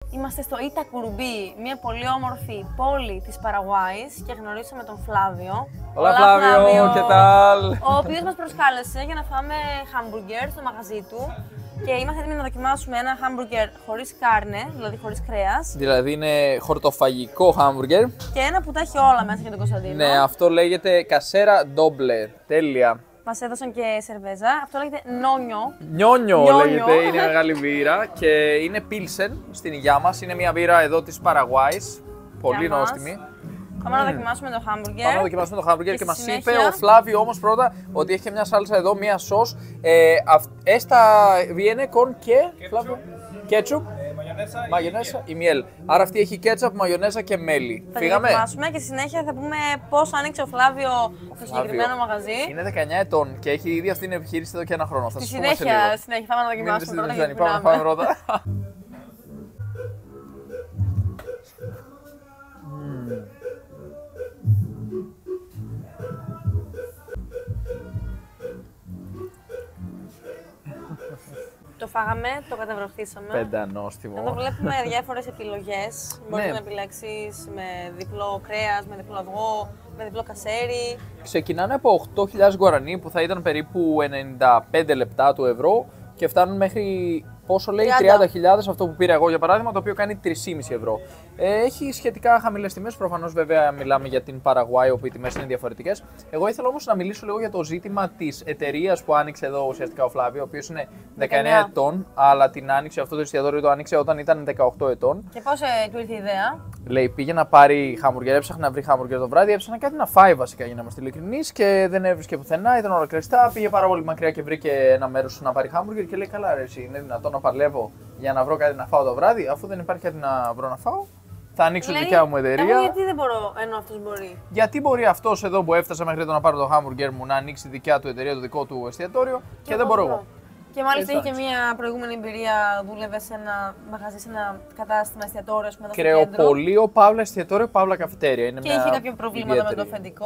Είμαστε στο Ιτακουρουμπί, μια πολύ όμορφη πόλη της Παραγουάης και γνωρίσαμε τον Φλάβιο. Hola Flavio, ¿qué tal? Ο οποίος μας προσκάλεσε για να φάμε χάμπουργκερ στο μαγαζί του και είμαστε έτοιμοι να δοκιμάσουμε ένα χάμπουργκερ χωρίς κάρνε, δηλαδή χωρίς κρέας. Δηλαδή είναι χορτοφαγικό χάμπουργκερ. Και ένα που τα έχει όλα μέσα για τον Κωνσταντίνο. Ναι, αυτό λέγεται κασέρα ντόμπλε. Τέλεια. Μας έδωσαν και σερβέζα. Αυτό λέγεται νόνιο. Νιόνιο λέγεται, είναι μεγάλη μπύρα και είναι Pilsen στην υγειά μας. Είναι μια μπύρα εδώ της Παραγουάης. Πολύ νόστιμη. Πάμε να δοκιμάσουμε το χάμπουργκερ. Πάμε να δοκιμάσουμε το χάμπουργκερ και μας συνέχεια... είπε ο Φλάβιο όμως πρώτα ότι έχει και μια σάλτσα εδώ, μια σος. Esta viene con qué, Flavio? Ketchup, μαγιονέζα ή miel. Άρα αυτή έχει κέτσαπ, μαγιονέζα και μέλι. Θα Φύγαμε. Θα δοκιμάσουμε και στη συνέχεια θα πούμε πώς άνοιξε ο Φλάβιο το συγκεκριμένο μαγαζί. Είναι 19 ετών και έχει ήδη αυτή την επιχείρηση εδώ και ένα χρόνο. Θα Στη σας πούμε σε λίγο. συνέχεια πάμε να δοκιμάσουμε πρώτα. Πάμε να φάμε πρώτα. Το φάγαμε, το καταβροχθήσαμε. Πεντανόστιμο. Εδώ βλέπουμε διάφορες επιλογές. Μπορείς να επιλέξεις με διπλό κρέας, με διπλό αυγό, με διπλό κασέρι. Ξεκινάνε από 8.000 γουαρανί που θα ήταν περίπου 95 λεπτά του ευρώ και φτάνουν μέχρι, πόσο λέει, 30.000 αυτό που πήρα εγώ για παράδειγμα, το οποίο κάνει 3,5 ευρώ. Έχει σχετικά χαμηλές τιμές, προφανώς βέβαια μιλάμε για την Παραγουάη όπου οι τιμές είναι διαφορετικές. Εγώ ήθελα όμως να μιλήσω λίγο για το ζήτημα της εταιρείας που άνοιξε εδώ ουσιαστικά ο Φλάβιο, ο οποίος είναι 19 ετών, αλλά την άνοιξε αυτό το εστιατόριο, το άνοιξε όταν ήταν 18 ετών. Και πώς του ήρθε η ιδέα? Λέει, πήγε να πάρει χάμπουργκερ, έψαχνε να βρει χάμπουργκερ το βράδυ, έψαχνε κάτι να φάει βασικά για να είμαστε ειλικρινείς και δεν έβρισκε πουθενά, ήταν όλα κλειστά. Πήγε πάρα πολύ μακριά και βρήκε ένα μέρος να πάρει χάμπουργκερ και λέει: καλά, ρε, εσύ, είναι δυνατόν να παλεύω για να βρω κάτι να φάω το βράδυ, αφού δεν υπάρχει κάτι να βρω να φάω. Θα ανοίξω τη δικιά μου εταιρεία. Εγώ γιατί δεν μπορώ, ενώ αυτός μπορεί? Γιατί μπορεί αυτός εδώ που έφτασα μέχρι εδώ να πάρω το χάμπουργκερ μου να ανοίξει τη δικιά του εταιρεία, το δικό του εστιατόριο και δεν μπορώ εγώ. Και μάλιστα είχε και μια προηγούμενη εμπειρία, δούλευε σε ένα μαγαζί, σε ένα κατάστημα εστιατόριο, εδώ στο κέντρο. Κρεοπολείο, παύλα εστιατόριο, παύλα καφετέρια. Είναι και είχε κάποια προβλήματα με το αφεντικό.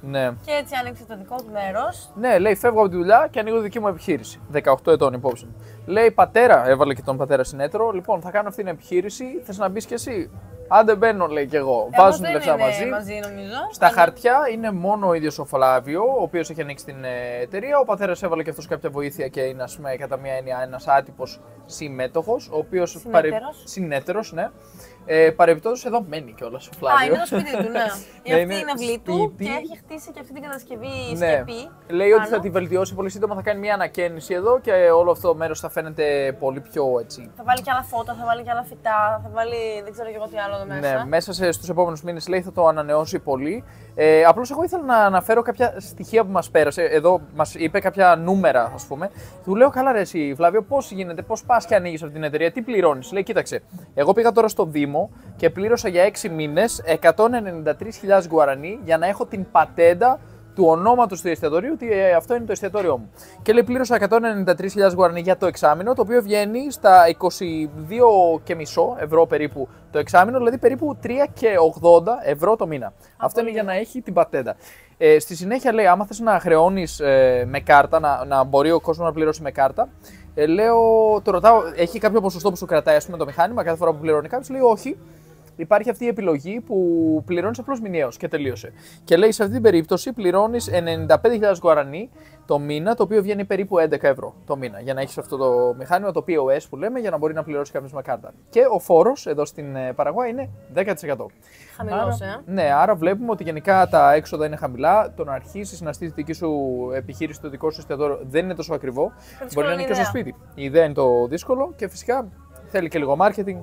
Ναι. Και έτσι άνοιξε το δικό του μέρος. Ναι, λέει: φεύγω από τη δουλειά και ανοίγω δική μου επιχείρηση. 18 ετών υπόψη. Λέει: πατέρα, έβαλε και τον πατέρα συνέδρο. Λοιπόν, θα κάνω αυτή την επιχείρηση. Θες να μπει κι εσύ? Άντε μπαίνω, λέει κι εγώ. Βάζουν λεφτά μαζί. Νομίζω. Στα χαρτιά είναι μόνο ο ίδιος ο Φλάβιο, ο οποίος έχει ανοίξει την εταιρεία. Ο πατέρας έβαλε και αυτός κάποια βοήθεια και είναι, ας πούμε, κατά μία έννοια ένας άτυπος συμμέτοχος, ο οποίος συνέτερος, ναι. Παρεμπιπτόντως εδώ μένει κιόλας ο Φλάβιο. Α, είναι το σπίτι του, ναι. Αυτή είναι αυλή του και έχει χτίσει και αυτή την κατασκευή σκεπή. Λέει ότι θα τη βελτιώσει πολύ σύντομα, θα κάνει μια ανακαίνιση εδώ και όλο αυτό το μέρος θα φαίνεται πολύ πιο έτσι. Θα βάλει και άλλα φώτα, θα βάλει και άλλα φυτά, θα βάλει δεν ξέρω και εγώ τι άλλο εδώ μέσα. Ναι, μέσα στους επόμενους μήνες λέει θα το ανανεώσει πολύ. Απλώς εγώ ήθελα να αναφέρω κάποια στοιχεία που μας πέρασε. Εδώ μας είπε κάποια νούμερα, ας πούμε. Του λέω: καλά, ρε, εσύ, Φλάβιο, πώς γίνεται, πώς πας και ανοίγεις αυτή την εταιρεία, τι πληρώνεις? Λέει: κοίταξε, εγώ πήγα τώρα στο Δήμο και πλήρωσα για 6 μήνες 193.000 γουαρανί για να έχω την πατέντα του ονόματος του εστιατορίου, ότι αυτό είναι το εστιατόριό μου. Και λέει: πλήρωσα 193.000 γουαρανί για το εξάμηνο, το οποίο βγαίνει στα 22,5 ευρώ περίπου το εξάμηνο, δηλαδή περίπου 3,80 ευρώ το μήνα. Αυτό είναι για να έχει την πατέντα. Στη συνέχεια λέει: άμα θες να χρεώνεις με κάρτα, να μπορεί ο κόσμος να πληρώσει με κάρτα, λέω, το ρωτάω, έχει κάποιο ποσοστό που σου κρατάει, ας πούμε, το μηχάνημα κάθε φορά που πληρώνει κάποιος? Λέει: όχι. Υπάρχει αυτή η επιλογή που πληρώνεις απλώς μηνιαίως και τελείωσε. Και λέει: σε αυτή την περίπτωση πληρώνεις 95.000 γουαρανί το μήνα, το οποίο βγαίνει περίπου 11 ευρώ το μήνα. Για να έχεις αυτό το μηχάνημα, το POS που λέμε, για να μπορεί να πληρώσει κάποιος με κάρτα. Και ο φόρος εδώ στην Παραγουάη είναι 10%. Χαμηλός, Ναι, άρα βλέπουμε ότι γενικά τα έξοδα είναι χαμηλά. Το να αρχίσεις να στήσεις τη δική σου επιχείρηση, το δικό σου εστιατόριο δεν είναι τόσο ακριβό. Μπορεί να είναι και στο σπίτι. Η ιδέα είναι το δύσκολο και φυσικά θέλει και λίγο marketing.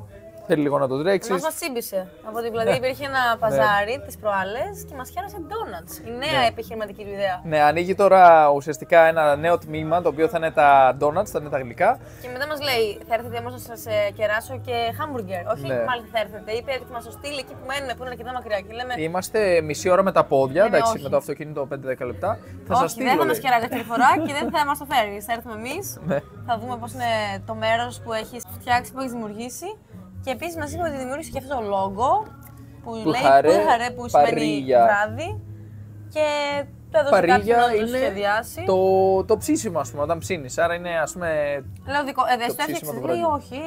Θέλει λίγο να το τρέξεις. Μας τσίμπησε. Δηλαδή υπήρχε ένα παζάρι τις προάλλες και μας χαίρεσε donuts. Η νέα επιχειρηματική του ιδέα. Ναι, ανοίγει τώρα ουσιαστικά ένα νέο τμήμα το οποίο θα είναι τα donuts, θα είναι τα γλυκά. Και μετά μας λέει: θα έρθετε όμως να σας κεράσω και hamburger. Όχι, μάλιστα θα έρθετε. Είπε ότι θα μας το στείλει εκεί που μένουμε, που είναι αρκετά μακριά. Και λέμε: είμαστε μισή ώρα με τα πόδια, εντάξει, με το αυτοκίνητο 5-10 λεπτά. Θα σας στείλω. Δεν θα μας κεράσει δεύτερη φορά και δεν θα μας το φέρει. Θα έρθουμε εμείς, θα δούμε πώς είναι το μέρος που έχεις φτιάξει, που έχεις δημιουργήσει. Και επίσης μας είπε ότι δημιούργησε και αυτό το logo που λέει Χαρέ που σημαίνει βράδυ. Και το έδωσε κάποιον να το σχεδιάσει. Το ψήσιμο, ας πούμε, όταν ψήνεις. Άρα είναι, ας πούμε. Λέω, δεν το έφτιαξες? Λέει, όχι.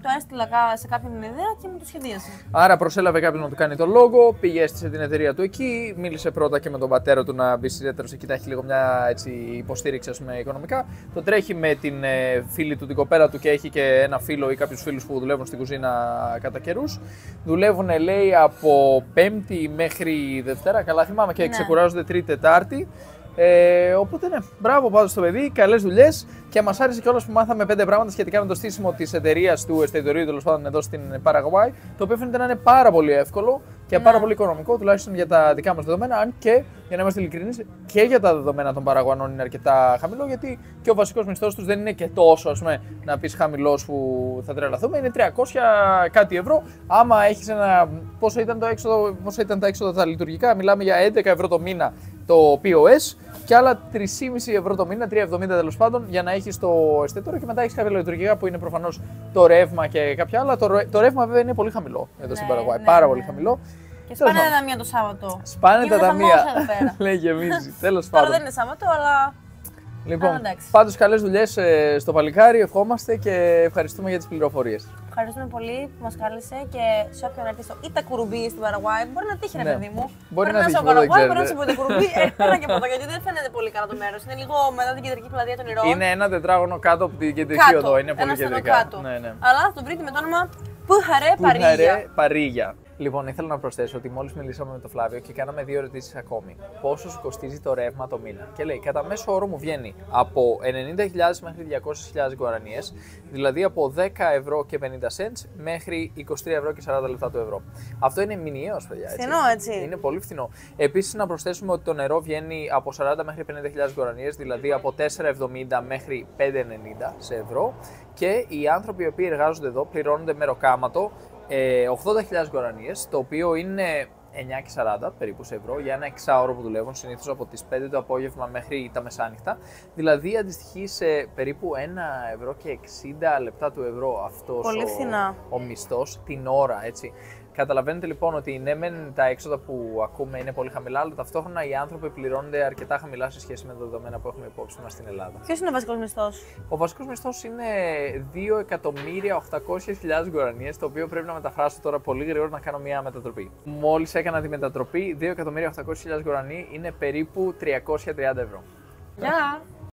το έστειλα σε κάποιον ιδέα και μου το σχεδίασε. Άρα προσέλαβε κάποιον να του κάνει το λόγο, πήγε, έστησε την εταιρεία του εκεί, μίλησε πρώτα και με τον πατέρα του να μπει ιδιαίτερο εκεί, να έχει λίγο μια έτσι, υποστήριξη ας πούμε, οικονομικά. Το τρέχει με την φίλη του, την κοπέλα του και έχει και ένα φίλο ή κάποιους φίλους που δουλεύουν στην κουζίνα κατά καιρούς. Δουλεύουν, λέει, από Πέμπτη μέχρι Δευτέρα, καλά θυμάμαι, και ξεκουράζονται Τρίτη, Τετάρτη. Οπότε ναι, μπράβο πάντως στο παιδί, καλές δουλειές και μας άρεσε κιόλας που μάθαμε 5 πράγματα σχετικά με το στήσιμο της εταιρείας του εστιατορίου τέλος πάντων εδώ στην Παραγουάη, το οποίο φαίνεται να είναι πάρα πολύ εύκολο και πάρα πολύ οικονομικό, τουλάχιστον για τα δικά μας δεδομένα. Αν και, για να είμαστε ειλικρινείς, και για τα δεδομένα των Παραγουανών είναι αρκετά χαμηλό, γιατί και ο βασικός μισθός τους δεν είναι και τόσο, ας πούμε, να πεις χαμηλός που θα τρελαθούμε, είναι 300 κάτι ευρώ. Άμα έχεις ένα. Πόσο ήταν τα έξοδα τα λειτουργικά, μιλάμε για 11 ευρώ το μήνα το POS και άλλα 3,5 ευρώ το μήνα, 3,70 τέλος πάντων, για να έχεις το εστιατόριο και μετά έχεις κάποια λειτουργικά που είναι προφανώς το ρεύμα και κάποια άλλα. Το ρεύμα βέβαια είναι πολύ χαμηλό εδώ στην Παραγουάη, πάρα πολύ χαμηλό. Και σπάνε τα ταμεία το Σάββατο. Σπάνε τα ταμεία. Λέει γεμίζει. Τέλος πάντων. Τώρα δεν είναι Σάββατο, αλλά. Λοιπόν, πάντως καλές δουλειές στο παλικάρι, ευχόμαστε και ευχαριστούμε για τις πληροφορίες. Ευχαριστούμε πολύ που μας κάλεσε και σε όποιον έρθει στο Ιτακουρουμπί στην Παραγουάη. Μπορεί να τύχει, ρε παιδί μου. Μπορεί να είσαι στο Παραγουάη, μπορεί να είσαι από Ιτακουρουμπί. Ένα και από εδώ, γιατί δεν φαίνεται πολύ καλά το μέρος. Είναι λίγο μετά την κεντρική πλατεία των Ηρώων. Είναι ένα τετράγωνο κάτω από την κεντρική οδό. Είναι πολύ κεντρικά. Αλλά θα το βρείτε με το όνομα Πούχαρε Παρίγια. Λοιπόν, ήθελα να προσθέσω ότι μόλις μιλήσαμε με τον Φλάβιο και κάναμε 2 ερωτήσεις ακόμη. Πόσο σου κοστίζει το ρεύμα το μήνα? Και λέει, κατά μέσο όρο μου βγαίνει από 90.000 μέχρι 200.000 γουαρανίες, δηλαδή από 10 ευρώ και 50 cents μέχρι 23 ευρώ και 40 λεπτά το ευρώ. Αυτό είναι μηνιαίος, παιδιά. Φθηνό, έτσι. Είναι πολύ φθηνό. Επίσης, να προσθέσουμε ότι το νερό βγαίνει από 40 μέχρι 50.000 γουαρανίες, δηλαδή από 4,70 μέχρι 5,90 σε ευρώ. Και οι άνθρωποι οι οποίοι εργάζονται εδώ πληρώνονται μεροκάματο 80.000 γουαρανίες, το οποίο είναι 9,40 περίπου σε ευρώ για ένα εξάωρο που δουλεύουν συνήθως από τις 5 το απόγευμα μέχρι τα μεσάνυχτα. Δηλαδή αντιστοιχεί σε περίπου 1 ευρώ και 60 λεπτά του ευρώ αυτός ο μισθός την ώρα, έτσι. Καταλαβαίνετε λοιπόν ότι ναι, μεν τα έξοδα που ακούμε είναι πολύ χαμηλά, αλλά ταυτόχρονα οι άνθρωποι πληρώνονται αρκετά χαμηλά σε σχέση με τα δεδομένα που έχουμε υπόψη μας στην Ελλάδα. Ποιος είναι ο βασικός μισθός? Ο βασικός μισθός είναι 2.800.000 γουαρανίες, το οποίο πρέπει να μεταφράσω τώρα πολύ γρήγορα να κάνω μια μετατροπή. Μόλις έκανα τη μετατροπή, 2.800.000 γουαρανίες είναι περίπου 330 ευρώ. Γεια!